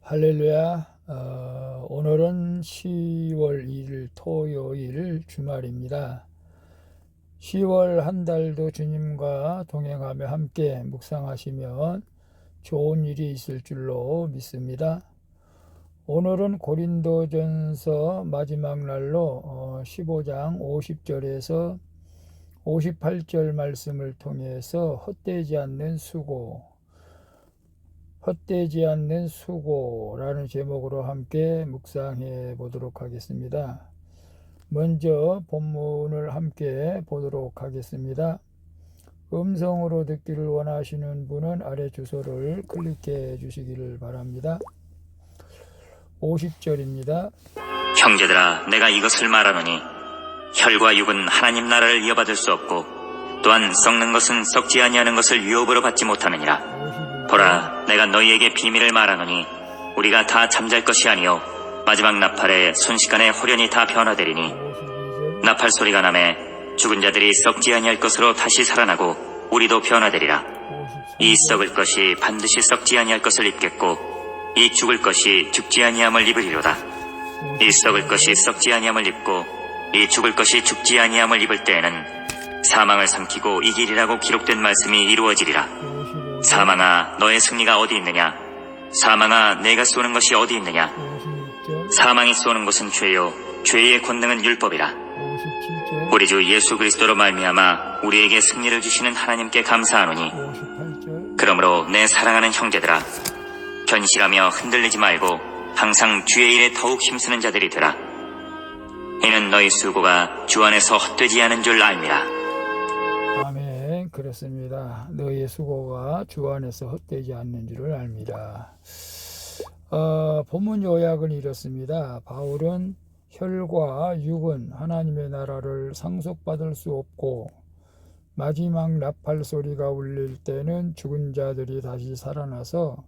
할렐루야. 오늘은 10월 2일 토요일 주말입니다. 10월 한 달도 주님과 동행하며 함께 묵상하시면 좋은 일이 있을 줄로 믿습니다. 오늘은 고린도전서 마지막 날로 15장 50절에서 58절 말씀을 통해서 헛되지 않는 수고라는 제목으로 함께 묵상해 보도록 하겠습니다. 먼저 본문을 함께 보도록 하겠습니다. 음성으로 듣기를 원하시는 분은 아래 주소를 클릭해 주시기를 바랍니다. 50절입니다. 형제들아, 내가 이것을 말하노니 혈과 육은 하나님 나라를 이어받을 수 없고 또한 썩는 것은 썩지 아니하는 것을 유업으로 받지 못하느니라. 보라, 내가 너희에게 비밀을 말하노니 우리가 다 잠잘 것이 아니요 마지막 나팔에 순식간에 호련히 다 변화되리니 나팔 소리가 나매 죽은 자들이 썩지 아니할 것으로 다시 살아나고 우리도 변화되리라. 이 썩을 것이 반드시 썩지 아니할 것을 입겠고 이 죽을 것이 죽지 아니함을 입으리로다. 이 썩을 것이 썩지 아니함을 입고 이 죽을 것이 죽지 아니함을 입을 때에는 사망을 삼키고 이기리라고 기록된 말씀이 이루어지리라. 사망아, 너의 승리가 어디 있느냐? 사망아, 내가 쏘는 것이 어디 있느냐? 사망이 쏘는 것은 죄요 죄의 권능은 율법이라. 우리 주 예수 그리스도로 말미암아 우리에게 승리를 주시는 하나님께 감사하노니 그러므로 내 사랑하는 형제들아, 견실하며 흔들리지 말고 항상 주의 일에 더욱 힘쓰는 자들이 되라. 이는 너희 수고가 주 안에서 헛되지 않은 줄 알미라. 아멘. 그렇습니다. 너희의 수고가 주 안에서 헛되지 않는 줄을 압니다. 본문 요약은 이렇습니다. 바울은 혈과 육은 하나님의 나라를 상속받을 수 없고 마지막 나팔 소리가 울릴 때는 죽은 자들이 다시 살아나서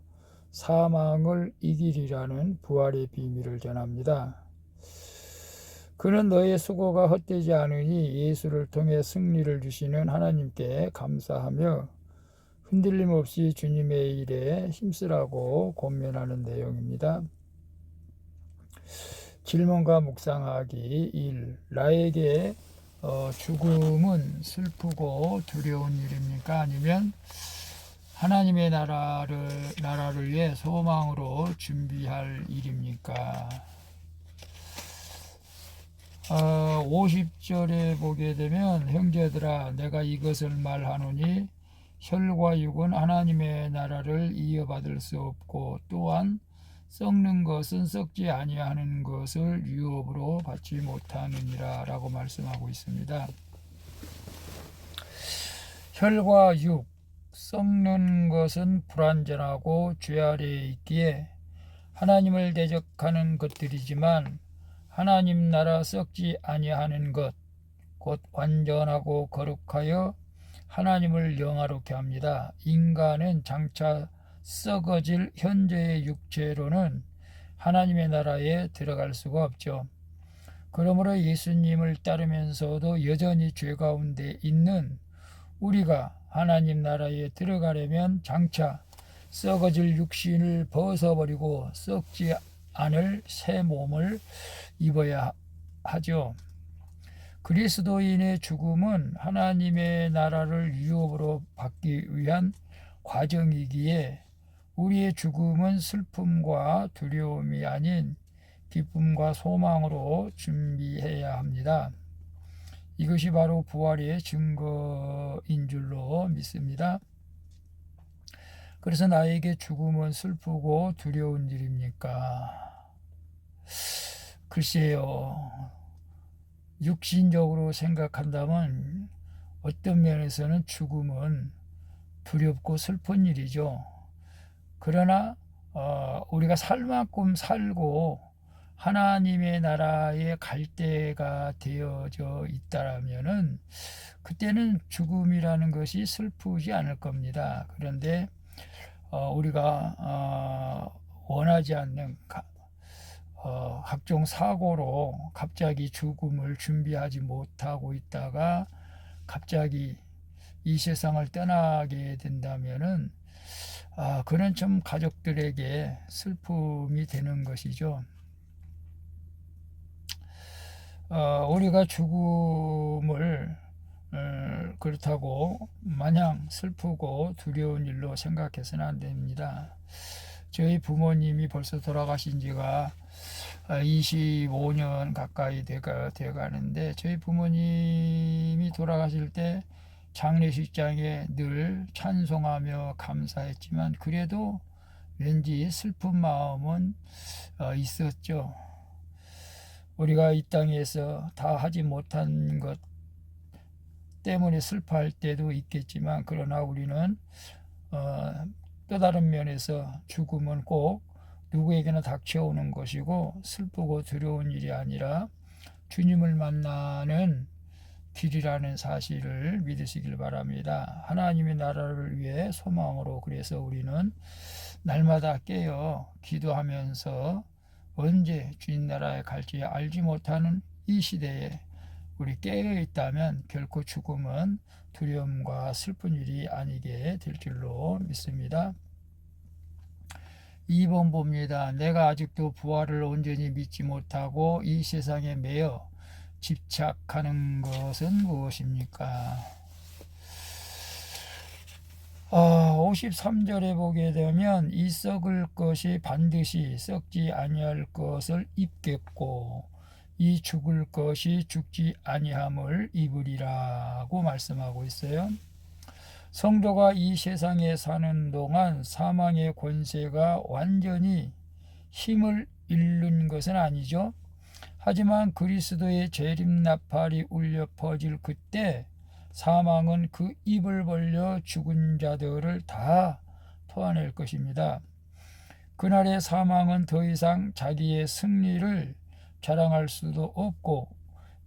사망을 이기리라는 부활의 비밀을 전합니다. 그는 너의 수고가 헛되지 않으니 예수를 통해 승리를 주시는 하나님께 감사하며 흔들림 없이 주님의 일에 힘쓰라고 권면하는 내용입니다. 질문과 묵상하기 1. 나에게 죽음은 슬프고 두려운 일입니까? 아니면 하나님의 나라를 위해 소망으로 준비할 일입니까? 50절에 보게 되면 형제들아, 내가 이것을 말하노니 혈과 육은 하나님의 나라를 이어받을 수 없고 또한 썩는 것은 썩지 아니하는 것을 유업으로 받지 못하느니라 라고 말씀하고 있습니다. 혈과 육, 썩는 것은 불완전하고 죄 아래에 있기에 하나님을 대적하는 것들이지만 하나님 나라 썩지 아니하는 것, 곧 완전하고 거룩하여 하나님을 영화롭게 합니다. 인간은 장차 썩어질 현재의 육체로는 하나님의 나라에 들어갈 수가 없죠. 그러므로 예수님을 따르면서도 여전히 죄 가운데 있는 우리가 하나님 나라에 들어가려면 장차 썩어질 육신을 벗어버리고 썩지 않을 새 몸을 입어야 하죠. 그리스도인의 죽음은 하나님의 나라를 유업으로 받기 위한 과정이기에 우리의 죽음은 슬픔과 두려움이 아닌 기쁨과 소망으로 준비해야 합니다. 이것이 바로 부활의 증거인 줄로 믿습니다. 그래서 나에게 죽음은 슬프고 두려운 일입니까? 글쎄요, 육신적으로 생각한다면 어떤 면에서는 죽음은 두렵고 슬픈 일이죠. 그러나 우리가 살 만큼 살고 하나님의 나라에 갈 때가 되어져 있다면은 그때는 죽음이라는 것이 슬프지 않을 겁니다. 그런데 우리가 원하지 않는 각종 사고로 갑자기 죽음을 준비하지 못하고 있다가 갑자기 이 세상을 떠나게 된다면은 그는 좀 가족들에게 슬픔이 되는 것이죠. 우리가 죽음을 그렇다고 마냥 슬프고 두려운 일로 생각해서는 안 됩니다. 저희 부모님이 벌써 돌아가신 지가 25년 가까이 돼가는데, 저희 부모님이 돌아가실 때 장례식장에 늘 찬송하며 감사했지만 그래도 왠지 슬픈 마음은 있었죠. 우리가 이 땅에서 다 하지 못한 것 때문에 슬퍼할 때도 있겠지만, 그러나 우리는 또 다른 면에서 죽음은 꼭 누구에게나 닥쳐오는 것이고 슬프고 두려운 일이 아니라 주님을 만나는 길이라는 사실을 믿으시길 바랍니다. 하나님의 나라를 위해 소망으로, 그래서 우리는 날마다 깨어 기도하면서 언제 주님 나라에 갈지 알지 못하는 이 시대에 우리 깨어 있다면 결코 죽음은 두려움과 슬픈 일이 아니게 될 줄로 믿습니다. 2번 봅니다. 내가 아직도 부활을 온전히 믿지 못하고 이 세상에 매여 집착하는 것은 무엇입니까? 53절에 보게 되면 이 썩을 것이 반드시 썩지 아니할 것을 입겠고 이 죽을 것이 죽지 아니함을 입으리라고 말씀하고 있어요. 성도가 이 세상에 사는 동안 사망의 권세가 완전히 힘을 잃는 것은 아니죠. 하지만 그리스도의 재림 나팔이 울려 퍼질 그때 사망은 그 입을 벌려 죽은 자들을 다 토하낼 것입니다. 그날의 사망은 더 이상 자기의 승리를 자랑할 수도 없고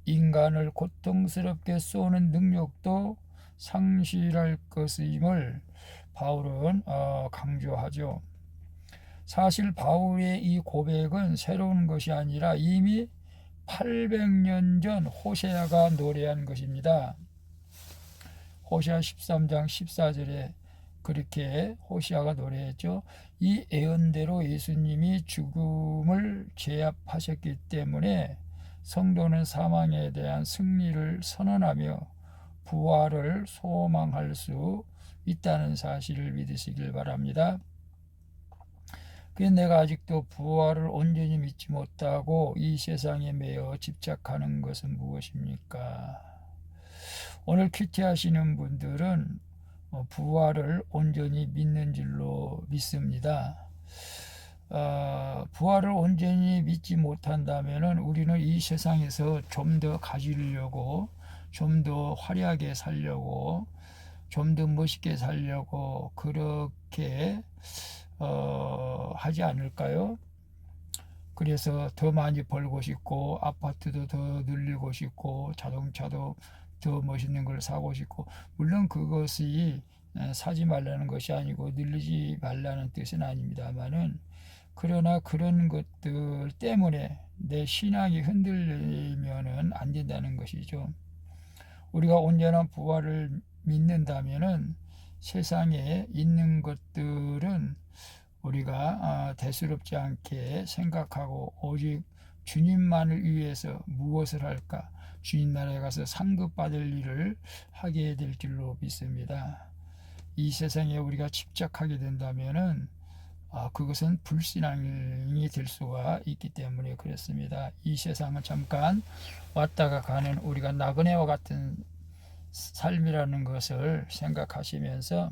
인간을 고통스럽게 쏘는 능력도 상실할 것임을 바울은 강조하죠. 사실 바울의 이 고백은 새로운 것이 아니라 이미 800년 전 호세아가 노래한 것입니다. 호세아 13장 14절에 그렇게 호세아가 노래했죠. 이 예언대로 예수님이 죽음을 제압하셨기 때문에 성도는 사망에 대한 승리를 선언하며 부활을 소망할 수 있다는 사실을 믿으시길 바랍니다. 그래서 내가 아직도 부활을 온전히 믿지 못하고 이 세상에 매여 집착하는 것은 무엇입니까? 오늘 큐티하시는 분들은 부활을 온전히 믿는 줄로 믿습니다. 부활을 온전히 믿지 못한다면 우리는 이 세상에서 좀 더 가지려고, 좀 더 화려하게 살려고, 좀 더 멋있게 살려고 그렇게 하지 않을까요? 그래서 더 많이 벌고 싶고 아파트도 더 늘리고 싶고 자동차도 더 멋있는 걸 사고 싶고, 물론 그것이 사지 말라는 것이 아니고 늘리지 말라는 뜻은 아닙니다만은, 그러나 그런 것들 때문에 내 신앙이 흔들리면은 안 된다는 것이죠. 우리가 온전한 부활을 믿는다면은 세상에 있는 것들은 우리가 대수롭지 않게 생각하고 오직 주님만을 위해서 무엇을 할까, 주님 나라에 가서 상급받을 일을 하게 될 줄로 믿습니다. 이 세상에 우리가 집착하게 된다면은 그것은 불신앙이 될 수가 있기 때문에 그렇습니다. 이 세상은 잠깐 왔다가 가는 우리가 나그네와 같은 삶이라는 것을 생각하시면서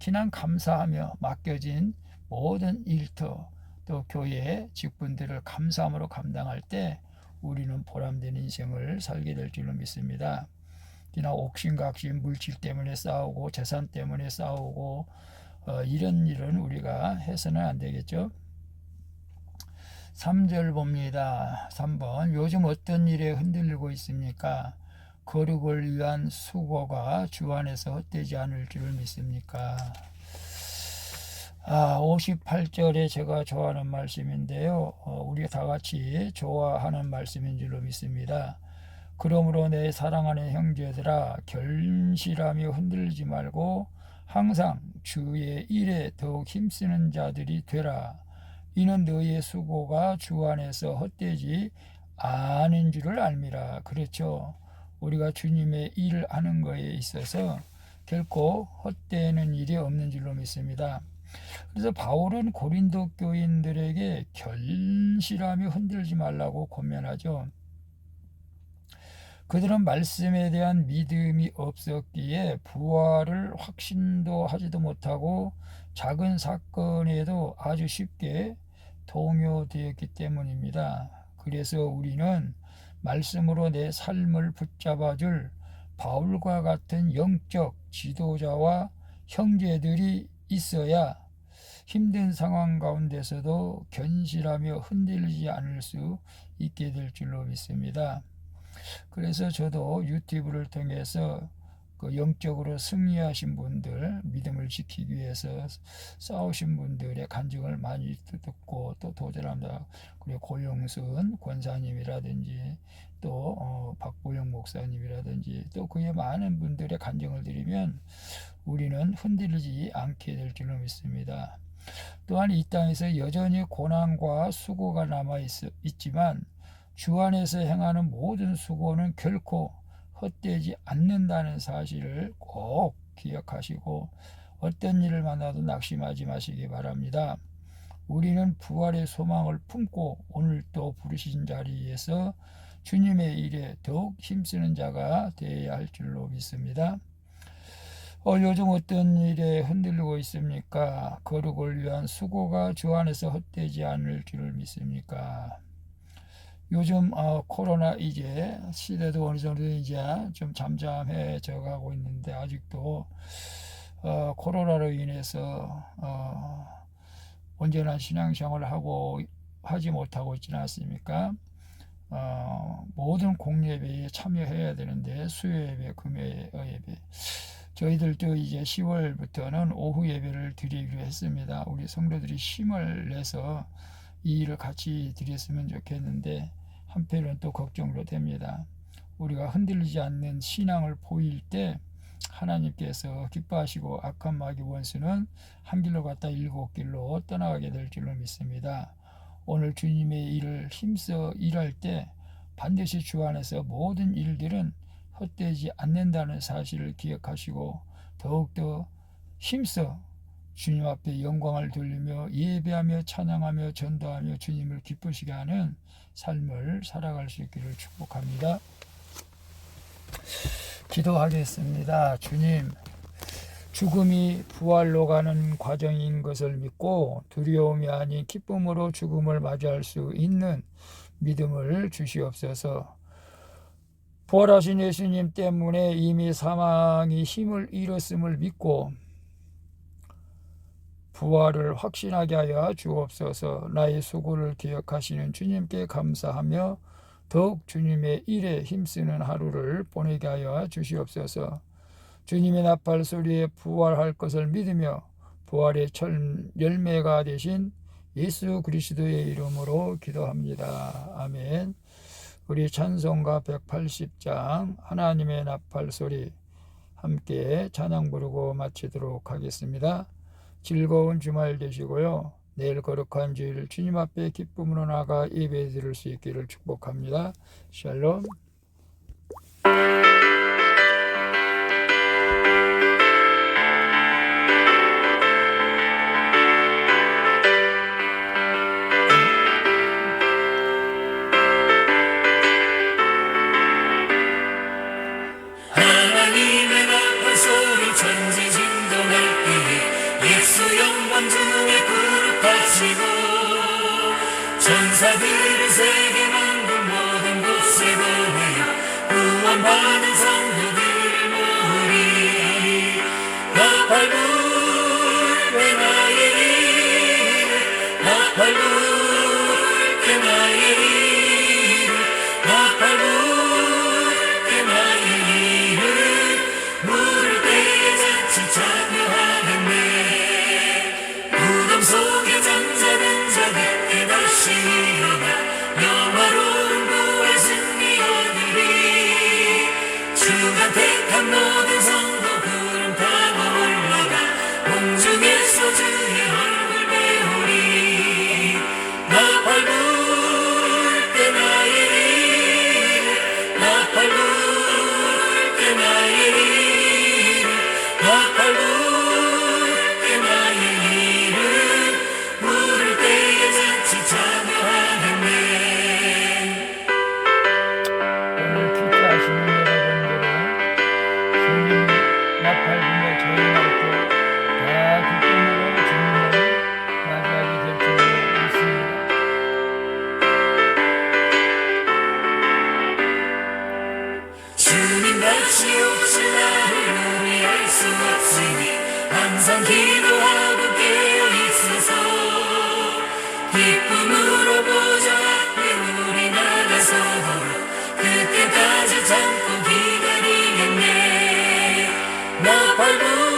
그냥 감사하며 맡겨진 모든 일터 또 교회 직분들을 감사함으로 감당할 때 우리는 보람된 인생을 살게 될 줄로 믿습니다. 그냥 옥신각신 물질 때문에 싸우고 재산 때문에 싸우고 이런 일은 우리가 해서는 안 되겠죠. 3절 봅니다. 3번, 요즘 어떤 일에 흔들리고 있습니까? 거룩을 위한 수고가 주 안에서 헛되지 않을 줄 믿습니까? 58절에 제가 좋아하는 말씀인데요. 우리 다 같이 좋아하는 말씀인 줄로 믿습니다. 그러므로 내 사랑하는 형제들아, 결실하며 흔들리지 말고 항상 주의 일에 더욱 힘쓰는 자들이 되라. 이는 너희의 수고가 주 안에서 헛되지 않은 줄을 알미라. 그렇죠. 우리가 주님의 일을 하는 것에 있어서 결코 헛되는 일이 없는 줄로 믿습니다. 그래서 바울은 고린도 교인들에게 결실하며 흔들지 말라고 권면하죠. 그들은 말씀에 대한 믿음이 없었기에 부활을 확신도 하지도 못하고 작은 사건에도 아주 쉽게 동요되었기 때문입니다. 그래서 우리는 말씀으로 내 삶을 붙잡아줄 바울과 같은 영적 지도자와 형제들이 있어야 힘든 상황 가운데서도 견실하며 흔들리지 않을 수 있게 될 줄로 믿습니다. 그래서 저도 유튜브를 통해서 그 영적으로 승리하신 분들, 믿음을 지키기 위해서 싸우신 분들의 간증을 많이 듣고 또 도전합니다. 그리고 고영순 권사님이라든지 또 박보영 목사님이라든지 또 그의 많은 분들의 간증을 드리면 우리는 흔들리지 않게 될 줄로 믿습니다. 또한 이 땅에서 여전히 고난과 수고가 남아있지만 주 안에서 행하는 모든 수고는 결코 헛되지 않는다는 사실을 꼭 기억하시고 어떤 일을 만나도 낙심하지 마시기 바랍니다. 우리는 부활의 소망을 품고 오늘 또 부르신 자리에서 주님의 일에 더욱 힘쓰는 자가 되어야 할 줄로 믿습니다. 요즘 어떤 일에 흔들리고 있습니까? 거룩을 위한 수고가 주 안에서 헛되지 않을 줄을 믿습니까? 요즘 코로나 이제 시대도 어느 정도 이제 좀 잠잠해져 가고 있는데 아직도 코로나로 인해서 온전한 신앙생활을 하지 못하고 있지는 않습니까? 모든 공예배에 참여해야 되는데 수요예배, 금요예배 저희들도 이제 10월부터는 오후 예배를 드리기로 했습니다. 우리 성도들이 힘을 내서 이 일을 같이 드렸으면 좋겠는데 한편으로는 또 걱정으로 됩니다. 우리가 흔들리지 않는 신앙을 보일 때 하나님께서 기뻐하시고 악한 마귀 원수는 한 길로 갔다 7길로 떠나가게 될 줄로 믿습니다. 오늘 주님의 일을 힘써 일할 때 반드시 주 안에서 모든 일들은 헛되지 않는다는 사실을 기억하시고 더욱더 힘써 주님 앞에 영광을 돌리며 예배하며 찬양하며 전도하며 주님을 기쁘시게 하는 삶을 살아갈 수 있기를 축복합니다. 기도하겠습니다. 주님, 죽음이 부활로 가는 과정인 것을 믿고 두려움이 아닌 기쁨으로 죽음을 맞이할 수 있는 믿음을 주시옵소서. 부활하신 예수님 때문에 이미 사망이 힘을 잃었음을 믿고 부활을 확신하게 하여 주옵소서. 나의 수고를 기억하시는 주님께 감사하며 더욱 주님의 일에 힘쓰는 하루를 보내게 하여 주시옵소서. 주님의 나팔 소리에 부활할 것을 믿으며 부활의 열매가 되신 예수 그리스도의 이름으로 기도합니다. 아멘. 우리 찬송가 180장 하나님의 나팔 소리 함께 찬양 부르고 마치도록 하겠습니다. 즐거운 주말 되시고요. 내일 거룩한 주일 주님 앞에 기쁨으로 나가 예배 드릴 수 있기를 축복합니다. 샬롬. 하나님의 나팔 소리 천지진동할 때에 예수 영광 주의 거룩하시고 천사들을 세계 만국 모든 곳에 보내어 구원받은 성도들을 모으리. 나팔 불게 나의 이름 나팔 불게 나의 이름 나팔 불게 나의 이름 부를 때에 잔치 참여하겠네. 무덤 속에 잠자는 자들께 다시 일어나 영화로운 부활 승리 얻으리. 주가 택한 모든 성도 구름 타고 올라가 참고 기다리겠네 나 발부